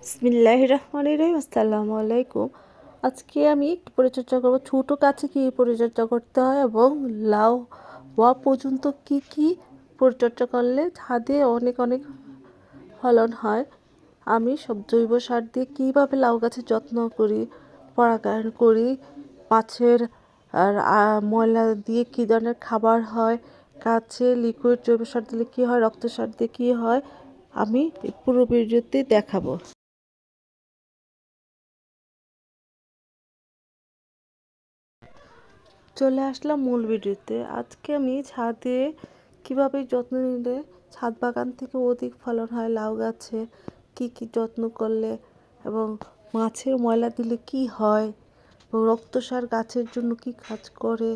বিসমিল্লাহির রহমানির রহিম। আসসালামু আলাইকুম। আজকে আমি একটু পরিচর্যা করব ছোটো গাছে কী পরিচর্যা করতে হয় এবং লাউ হওয়া পর্যন্ত কি পরিচর্যা করলে ছাদে অনেক অনেক ফলন হয়। আমি সব জৈব সার দিয়ে কীভাবে লাউ গাছের যত্ন করি, পরাগায়ন করি, মাছের আর ময়লা দিয়ে কী ধরনের খাবার হয়, গাছে লিকুইড জৈব সার দিলে কী হয়, রক্ত সার দিয়ে কী হয়, আমি পুরো ভিডিওতে দেখাবো। চলে আসলাম মূল ভিডিওতে। আজকে আমি ছাদে কীভাবে যত্ন নিলে ছাদ বাগান থেকে অধিক ফলন হয়, লাউ গাছে কি যত্ন করলে এবং মাছের ময়লা দিলে কি হয়, রক্ত সার গাছের জন্য কি কাজ করে,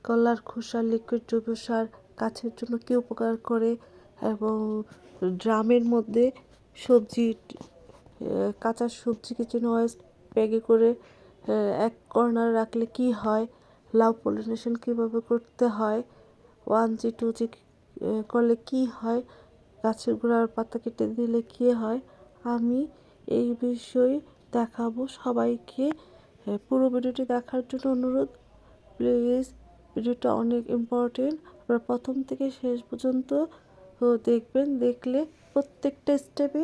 কলার খোসা লিকুইড জৈব সার গাছের জন্য কী উপকার করে, এবং ড্রামের মধ্যে সবজি কাঁচা সবজি কিচেন ওয়েস্ট ব্যাগে করে এক কর্নার রাখলে কি হয়, লাউ পলিনেশন কীভাবে করতে হয়, 1G 2G করলে কি হয়, গাছের গোড়ার পাতা কেটে দিলে কী হয়, আমি এই বিষয়ে দেখাবো সবাইকে। পুরো ভিডিওটি দেখার জন্য অনুরোধ। প্লিজ, ভিডিওটা অনেক ইম্পর্টেন্ট, আপনারা প্রথম থেকে শেষ পর্যন্ত দেখবেন। দেখলে প্রত্যেকটা স্টেপে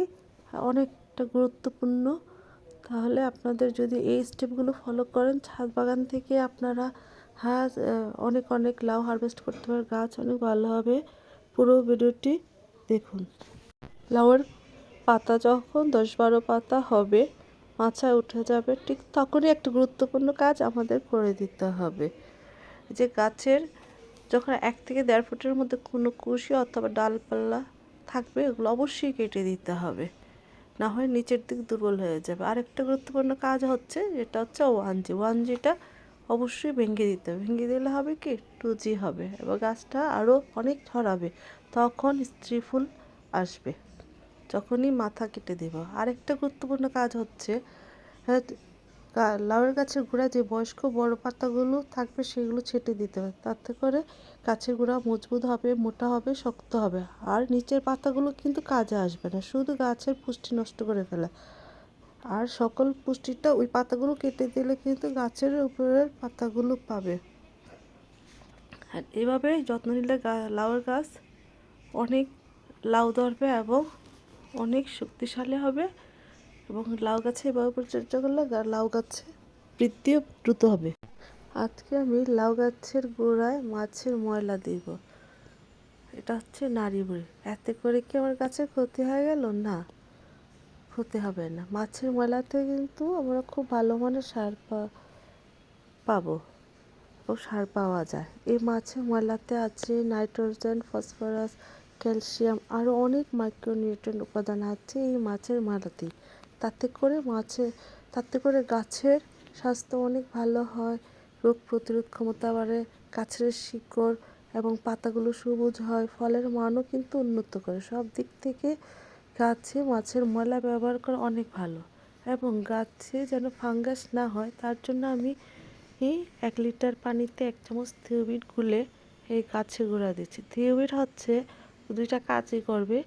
অনেকটা গুরুত্বপূর্ণ। তাহলে আপনাদের যদি এই স্টেপগুলো ফলো করেন, ছাদ বাগান থেকে আপনারা অনেক অনেক লাউ হারভেস্ট করতে পারেন, গাছ অনেক ভালো হবে। পুরো ভিডিওটি দেখুন। লাউয়ের পাতা যখন 10-12 পাতা হবে, মাচায় উঠে যাবে, ঠিক তখনই একটা গুরুত্বপূর্ণ কাজ আমাদের করে দিতে হবে। যে গাছের যখন 1 থেকে 1.5 ফুটের মধ্যে কোনো কুশি অথবা ডালপালা থাকবে, ওগুলো অবশ্যই কেটে দিতে হবে, না হয় নিচের দিক দুর্বল হয়ে যাবে। আরেকটা গুরুত্বপূর্ণ কাজ হচ্ছে, যেটা হচ্ছে 1Gটা অবশ্যই ভেঙে দিতে হবে। ভেঙে দিলে হবে কি 2G হবে এবং গাছটা আরও অনেক ছড়াবে, তখন স্ত্রী ফুল আসবে যখনই মাথা কেটে দেব। আরেকটা গুরুত্বপূর্ণ কাজ হচ্ছে, লাউয়ের গাছের গোড়ায় যে বয়স্ক বড় পাতাগুলো থাকবে সেগুলো ছেটে দিতে হবে, তাতে করে গাছের গোড়া মজবুত হবে, মোটা হবে, শক্ত হবে। আর নিচের পাতাগুলো কিন্তু কাজে আসবে না, শুধু গাছের পুষ্টি নষ্ট করে ফেলে। আর সকল পুষ্টিটা ওই পাতাগুলো কেটে দিলে কিন্তু গাছের উপরের পাতাগুলো পাবে। আর এভাবে যত্ন নিলে লাউয়ের গাছ অনেক লাউ ধরবে এবং অনেক শক্তিশালী হবে, এবং লাউ গাছে এভাবে পরিচর্যা করলে লাউ গাছে বৃদ্ধিও দ্রুত হবে। আজকে আমি লাউ গাছের গোড়ায় মাছের ময়লা দিব। এটা হচ্ছে নাড়ি বুড়ি। এতে করে কি আমার গাছের ক্ষতি হয়ে গেল? না, ক্ষতি হবে না। মাছের ময়লাতে কিন্তু আমরা খুব ভালো মানের সার পাবো ও সার পাওয়া যায়। এই মাছের ময়লাতে আছে নাইট্রোজেন, ফসফরাস, ক্যালসিয়াম, আরও অনেক মাইক্রোনিউট্রিয়েন্ট উপাদান আছে এই মাছের ময়লাতেই। তাতে করে গাছের স্বাস্থ্য অনেক ভালো হয়, রোগ প্রতিরোধ ক্ষমতা বাড়ে, গাছের শিকড় এবং পাতাগুলো সবুজ হয়, ফলের মানও কিন্তু উন্নত করে। সব দিক থেকে গাছে মাছের ময়লা ব্যবহার করা অনেক ভালো, এবং গাছে যেন ফাঙ্গাস না হয় তার জন্য আমি 1 লিটার পানিতে 1 চামচ থিওবিট গুলে এই গাছের গোড়া দিচ্ছি। থিওবিট হচ্ছে 2টা কাজই করবে,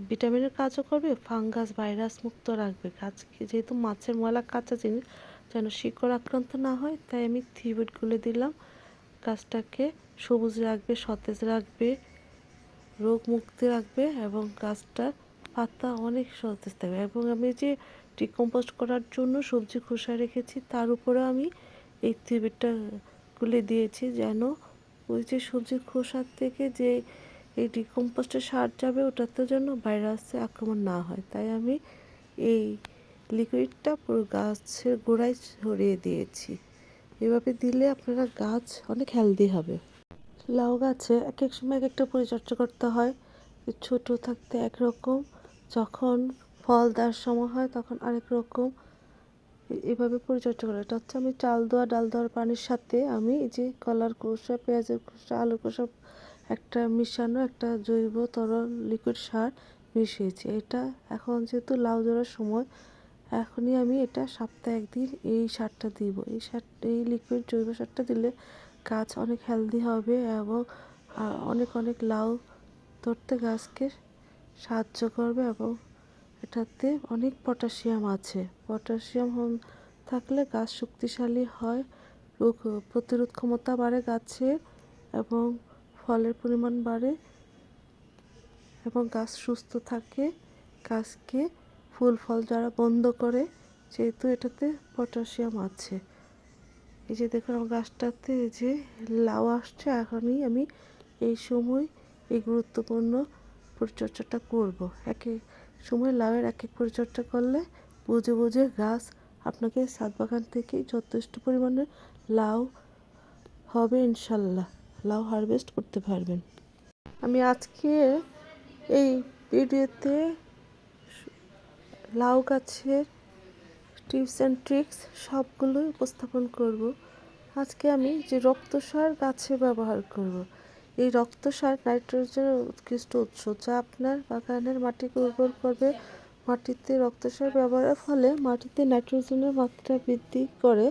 ভিটামিনের কাজও করবে, ফাঙ্গাস ভাইরাস মুক্ত রাখবে গাছকে। যেহেতু মাছের ময়লা কাঁচা জিনিস, যেন শিকড় আক্রান্ত না হয়, তাই আমি থিওবিট গুলে দিলাম। গাছটাকে সবুজ রাখবে, সতেজ রাখবে, রোগ মুক্তি রাখবে, এবং গাছটার পাতা অনেক সতেজ থাকবে। এবং আমি যে ডিকম্পোস্ট করার জন্য সবজি খোসা রেখেছি, তার উপরে আমি এই থিওবিটটা গুলে দিয়েছি, যেন ওই যে সবজির খোসার থেকে যে এই ডিকম্পোস্টের সার যাবে, ওটাতে যেন ভাইরাসের আক্রমণ না হয়। তাই আমি এই লিকুইডটা পুরো গাছের গোড়ায় ছড়িয়ে দিয়েছি। এভাবে দিলে আপনারা গাছ অনেক হেলদি হবে। লাউ গাছে এক এক সময় এক একটা পরিচর্যা করতে হয়। ছোট থাকতে একরকম, যখন ফল দেওয়ার সময় হয় তখন আরেক রকম। এভাবে পরিচর্যা করে। এটা হচ্ছে আমি ডাল দেওয়ার পানির সাথে আমি এই যে কলার খোসা, পেঁয়াজের খোসা, আলুর খোসা একটা মিশানো একটা জৈব তরল লিকুইড সার মিশিয়েছি। এটা এখন যেহেতু লাউ ধরার সময়, এখনই আমি এটা সপ্তাহে 1 দিন এই সারটা দিব। এই লিকুইড জৈব সারটা দিলে গাছ অনেক হেলদি হবে এবং অনেক অনেক লাউ ধরতে গাছকে সাহায্য করবে, এবং এটাতে অনেক পটাশিয়াম আছে। পটাশিয়াম থাকলে গাছ শক্তিশালী হয়, রোগ প্রতিরোধ ক্ষমতা বাড়ে গাছের, এবং ফলের পরিমাণ বাড়ে এবং গাছ সুস্থ থাকে। গাছকে ফুল ফল যারা বন্ধ করে, যেহেতু এটাতে পটাশিয়াম আছে। এই যে দেখুন আমার গাছটাতে এই যে লাউ আসছে, এখনই আমি এই সময় এই গুরুত্বপূর্ণ পরিচর্যাটা করব। এক এক সময় লাউয়ের এক এক পরিচর্যা করলে বুঝে বুঝে গাছ আপনাকে ছাদ বাগান থেকেই যথেষ্ট পরিমাণে লাউ হবে ইনশাল্লাহ, লাউ হারভেস্ট করতে পারবেন। আমি আজকে এই ভিডিওতে লাউ গাছের টিপস অ্যান্ড ট্রিক্স সবগুলোই উপস্থাপন করব। আজকে আমি যে রক্তসার গাছে ব্যবহার করব। এই রক্তসার নাইট্রোজেনের উৎকৃষ্ট উৎস, যা আপনার বাগানের মাটিকে উর্বর করবে। মাটিতে রক্তসার ব্যবহারের ফলে মাটিতে নাইট্রোজেনের মাত্রা বৃদ্ধি করে,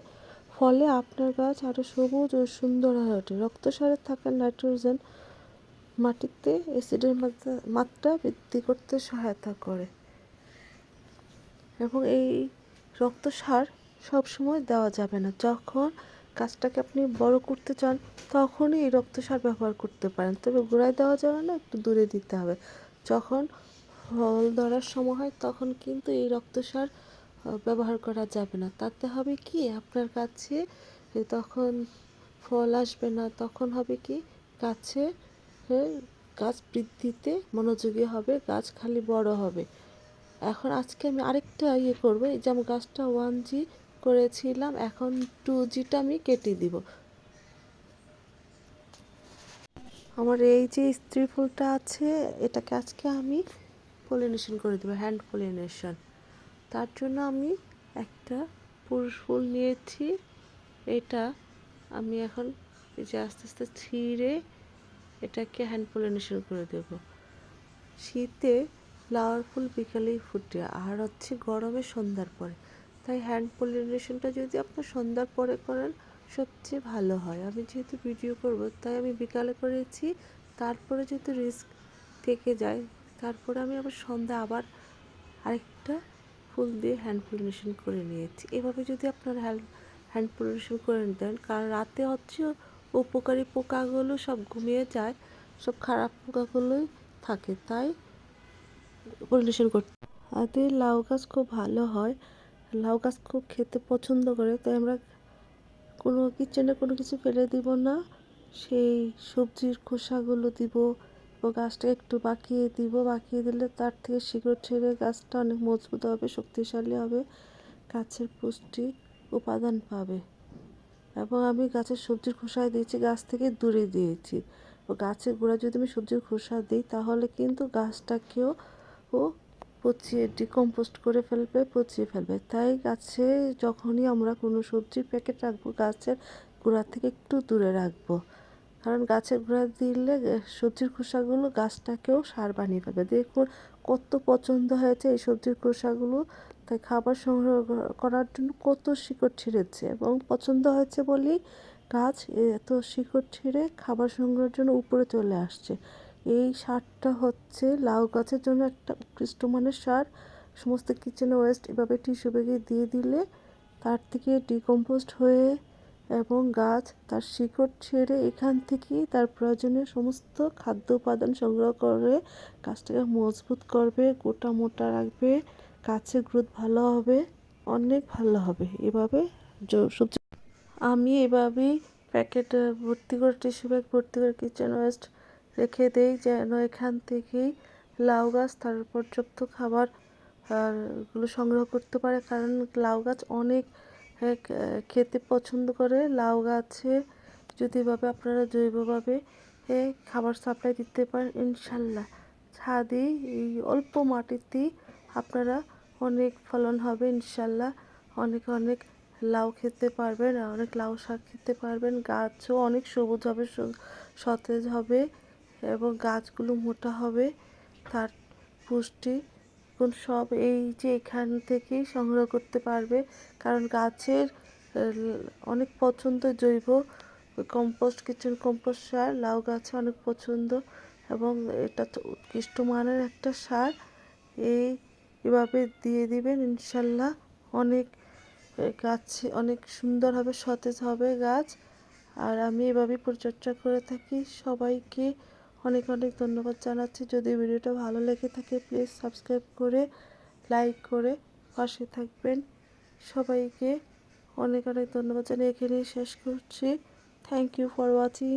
ফলে আপনার গাছ আরও সবুজ ও সুন্দর হয়ে ওঠে। রক্তসারে থাকা নাইট্রোজেন মাটিতে অ্যাসিডের মাত্রা বৃদ্ধি করতে সহায়তা করে, এবং এই রক্তসার সবসময় দেওয়া যাবে না। যখন গাছটাকে আপনি বড় করতে চান তখনই এই রক্তসার ব্যবহার করতে পারেন, তবে গোড়ায় দেওয়া যাবে না, একটু দূরে দিতে হবে। যখন ফল ধরার সময় হয় তখন কিন্তু এই রক্তসার ব্যবহার করা যাবে না। তাতে হবে কি, আপনার গাছে তখন ফল আসবে না, তখন হবে কি গাছে গাছ বৃদ্ধিতে মনোযোগী হবে, গাছ খালি বড় হবে। এখন আজকে আমি আরেকটা করবো, এই যে আমি গাছটা 1G করেছিলাম, এখন 2Gটা আমি কেটে দিব। আমার এই যে স্ত্রী ফুলটা আছে, এটাকে আজকে আমি পলিনেশন করে দেবো, হ্যান্ড পলিনেশন। তার জন্য আমি একটা পুরুষ ফুল নিয়েছি, এটা আমি এখন এই যে আস্তে আস্তে ছিঁড়ে এটাকে হ্যান্ড পলিনেশন করে দেব। শীতে ফ্লাওয়ার ফুল বিকালেই ফুটে, আর হচ্ছে গরমে সন্ধ্যার পরে, তাই হ্যান্ড পলিনেশনটা যদি আপনার সন্ধ্যার পরে করেন সবচেয়ে ভালো হয়। আমি যেহেতু ভিডিও করব তাই আমি বিকালে করেছি, তারপরে যেহেতু রিস্ক থেকে যায়, তারপরে আমি আবার সন্ধ্যা আবার আরেকটা ফুল দিয়ে হ্যান্ড পলিনেশন করে নিয়েছি। এভাবে যদি আপনারা হ্যান্ড পলিনেশন করে দেন, কারণ রাতে হচ্ছে উপকারী পোকাগুলো সব ঘুমিয়ে যায়, সব খারাপ পোকাগুলোই থাকে, তাই পলিনেশন করতে। তাতে লাউ গাছ খুব ভালো হয়, লাউ গাছ খুব খেতে পছন্দ করে, তাই আমরা কোনো কিচেনে কোনো কিছু ফেলে দিব না, সেই সবজির খোসাগুলো দিব ও গাছটা একটু বাঁকিয়ে দিব। বাঁকিয়ে দিলে তার থেকে শিকড় ছেড়ে গাছটা অনেক মজবুত হবে, শক্তিশালী হবে, গাছের পুষ্টি উপাদান পাবে। এবং আমি গাছের সবজির খোসায় দিয়েছি, গাছ থেকে দূরে দিয়েছি। ও গাছের গোড়ায় যদি আমি সবজির খোসা দিই তাহলে কিন্তু গাছটাকেও পচিয়ে ডিকম্পোস্ট করে ফেলবে, পচিয়ে ফেলবে। তাই গাছে যখনই আমরা কোনো সবজির প্যাকেট রাখবো গাছের গোড়া থেকে একটু দূরে রাখবো, কারণ গাছের গোড়া দিলে সবজির খোসাগুলো গাছটাকেও সার বানিয়ে ফেলবে। দেখুন কত পছন্দ হয়েছে এই সবজির খোসাগুলো, তাই খাবার সংগ্রহ করার জন্য কত শিকড় ছিঁড়েছে, এবং পছন্দ হয়েছে বলেই গাছ এত শিকড় ছিঁড়ে খাবার সংগ্রহের জন্য উপরে চলে আসছে। এই সারটা হচ্ছে লাউ গাছের জন্য একটা উৎকৃষ্ট মানের সার। সমস্ত কিচেন ওয়েস্ট এভাবে টিস্যু ব্যাগে দিয়ে দিলে তার থেকে ডিকম্পোস্ট হয়ে এবং গাছ তার শিকড় ছেড়ে এখান থেকেই তার প্রয়োজনীয় সমস্ত খাদ্য উপাদান সংগ্রহ করে গাছটাকে মজবুত করবে, গোটা মোটা রাখবে, গাছের গ্রোথ ভালো হবে, অনেক ভালো হবে। এভাবে সবজি আমি এভাবেই প্যাকেট ভর্তি করে, টিস্যু ব্যাগ ভর্তি করে কিচেন ওয়েস্ট রেখে দেই, যেন এখান থেকেই লাউ গাছ তার পর্যাপ্ত খাবার গুলো সংগ্রহ করতে পারে। কারণ লাউ গাছ অনেক খেতে পছন্দ করে। লাউ গাছে যদি এভাবে আপনারা জৈবভাবে খাবার সাপ্লাই দিতে পারেন, ইনশাল্লাহ ছাদেই এই অল্প মাটিতেই আপনারা অনেক ফলন হবে ইনশাল্লাহ। অনেক অনেক লাউ খেতে পারবেন, অনেক লাউ শাক খেতে পারবেন, গাছও অনেক সবুজ হবে, সতেজ হবে, এবং গাছগুলো মোটা হবে। তার পুষ্টি গুণ সব এই যে এখান থেকেই সংগ্রহ করতে পারবে, কারণ গাছের অনেক পছন্দ জৈব কম্পোস্ট, কিচেন কম্পোস্ট সার লাউ গাছে অনেক পছন্দ, এবং এটা তো উৎকৃষ্ট মানের একটা সার। এভাবে দিয়ে দিবেন, ইনশাল্লাহ অনেক গাছ অনেক সুন্দর হবে, সতেজ হবে গাছ। আর আমি এভাবেই পরিচর্যা করে থাকি। সবাইকে অনেক অনেক ধন্যবাদ জানাচ্ছি। যদি ভিডিওটা ভালো লেগে থাকে প্লিজ সাবস্ক্রাইব করে লাইক করে পাশে থাকবেন। সবাইকে অনেক অনেক ধন্যবাদ জানিয়ে এখানেই শেষ করছি। Thank you for watching.